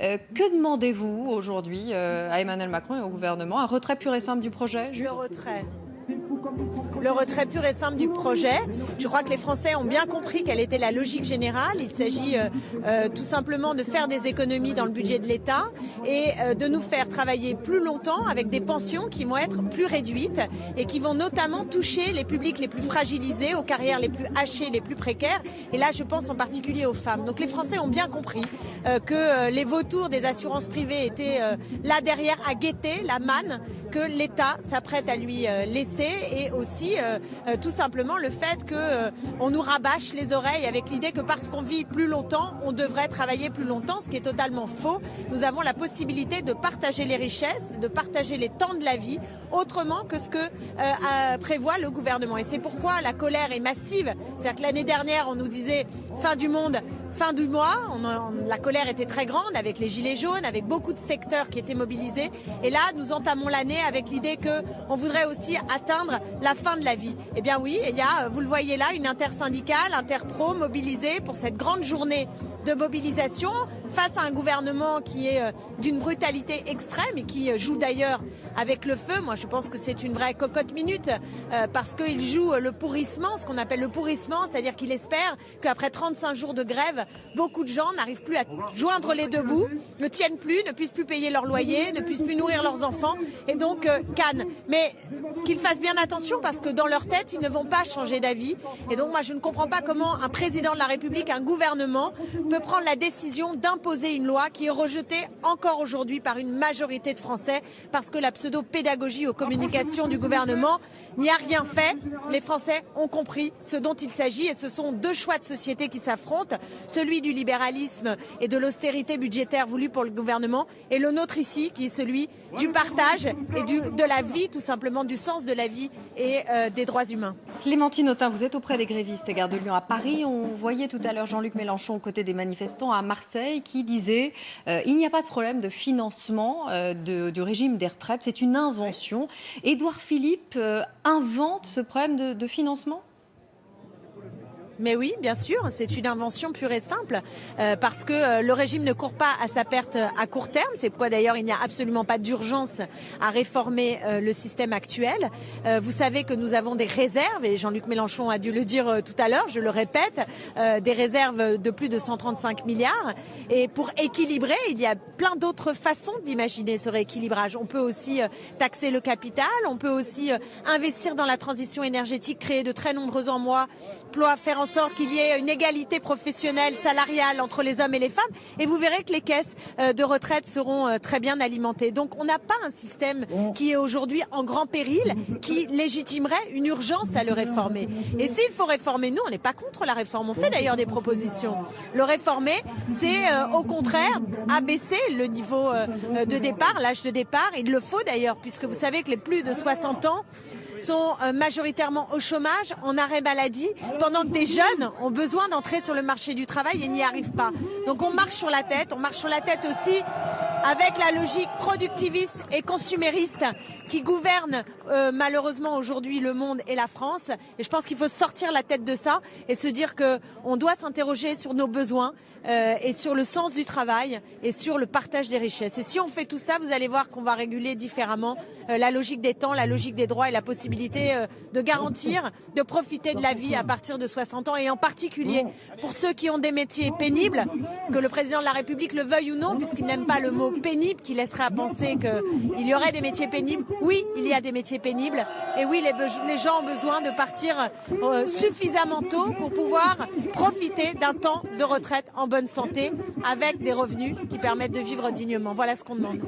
Que demandez-vous aujourd'hui à Emmanuel Macron et au gouvernement? Un retrait pur et simple du projet, juste? Le retrait pur et simple du projet. Je crois que les Français ont bien compris quelle était la logique générale. Il s'agit tout simplement de faire des économies dans le budget de l'État et de nous faire travailler plus longtemps avec des pensions qui vont être plus réduites et qui vont notamment toucher les publics les plus fragilisés, aux carrières les plus hachées, les plus précaires. Et là, je pense en particulier aux femmes. Donc les Français ont bien compris que les vautours des assurances privées étaient là derrière à guetter la manne que l'État s'apprête à lui laisser, et aussi tout simplement le fait qu'on nous rabâche les oreilles avec l'idée que parce qu'on vit plus longtemps, on devrait travailler plus longtemps, ce qui est totalement faux. Nous avons la possibilité de partager les richesses, de partager les temps de la vie autrement que ce que prévoit le gouvernement. Et c'est pourquoi la colère est massive. C'est-à-dire que l'année dernière, on nous disait fin du monde, fin du mois, la colère était très grande avec les gilets jaunes, avec beaucoup de secteurs qui étaient mobilisés. Et là, nous entamons l'année avec l'idée qu'on voudrait aussi atteindre la fin de la vie. Eh bien oui, il y a, vous le voyez là, une intersyndicale, interpro, mobilisée pour cette grande journée de mobilisation face à un gouvernement qui est d'une brutalité extrême et qui joue d'ailleurs avec le feu. Moi, je pense que c'est une vraie cocotte minute parce qu'il joue le pourrissement, ce qu'on appelle le pourrissement, c'est-à-dire qu'il espère qu'après 35 jours de grève, beaucoup de gens n'arrivent plus à joindre les deux bouts, ne tiennent plus, ne puissent plus payer leur loyer, ne puissent plus nourrir leurs enfants et donc cannent. Mais qu'ils fassent bien attention parce que dans leur tête, ils ne vont pas changer d'avis. Et donc moi, je ne comprends pas comment un président de la République, un gouvernement peut prendre la décision d'imposer une loi qui est rejetée encore aujourd'hui par une majorité de Français parce que la pseudo-pédagogie aux communications du gouvernement n'y a rien fait. Les Français ont compris ce dont il s'agit et ce sont deux choix de société qui s'affrontent, celui du libéralisme et de l'austérité budgétaire voulue pour le gouvernement et le nôtre ici qui est celui du partage et de la vie, tout simplement du sens de la vie et des droits humains. Clémentine Autain, vous êtes auprès des grévistes Gare de Lyon à Paris. On voyait tout à l'heure Jean-Luc Mélenchon aux côtés des manifestants à Marseille qui disait il n'y a pas de problème de financement du régime des retraites, c'est une invention. Édouard Philippe invente ce problème de financement ? Mais oui, bien sûr, c'est une invention pure et simple parce que le régime ne court pas à sa perte à court terme. C'est pourquoi d'ailleurs il n'y a absolument pas d'urgence à réformer le système actuel. Vous savez que nous avons des réserves et Jean-Luc Mélenchon a dû le dire tout à l'heure, je le répète, des réserves de plus de 135 milliards. Et pour équilibrer, il y a plein d'autres façons d'imaginer ce rééquilibrage. On peut aussi taxer le capital, on peut aussi investir dans la transition énergétique, créer de très nombreux emplois, faire en sorte qu'il y ait une égalité professionnelle, salariale entre les hommes et les femmes. Et vous verrez que les caisses de retraite seront très bien alimentées. Donc on n'a pas un système qui est aujourd'hui en grand péril, qui légitimerait une urgence à le réformer. Et s'il faut réformer, nous, on n'est pas contre la réforme. On fait d'ailleurs des propositions. Le réformer, c'est au contraire abaisser le niveau de départ, l'âge de départ. Il le faut d'ailleurs, puisque vous savez que les plus de 60 ans sont majoritairement au chômage, en arrêt maladie, pendant que des jeunes ont besoin d'entrer sur le marché du travail et n'y arrivent pas. Donc on marche sur la tête aussi avec la logique productiviste et consumériste qui gouverne malheureusement aujourd'hui le monde et la France. Et je pense qu'il faut sortir la tête de ça et se dire qu'on doit s'interroger sur nos besoins et sur le sens du travail et sur le partage des richesses. Et si on fait tout ça, vous allez voir qu'on va réguler différemment la logique des temps, la logique des droits et la possibilité de garantir, de profiter de la vie à partir de 60 ans et en particulier pour ceux qui ont des métiers pénibles, que le président de la République le veuille ou non, puisqu'il n'aime pas le mot pénible, qui laisserait à penser qu'il y aurait des métiers pénibles. Oui, il y a des métiers pénibles et oui, les gens ont besoin de partir suffisamment tôt pour pouvoir profiter d'un temps de retraite en bonne santé avec des revenus qui permettent de vivre dignement. Voilà ce qu'on demande.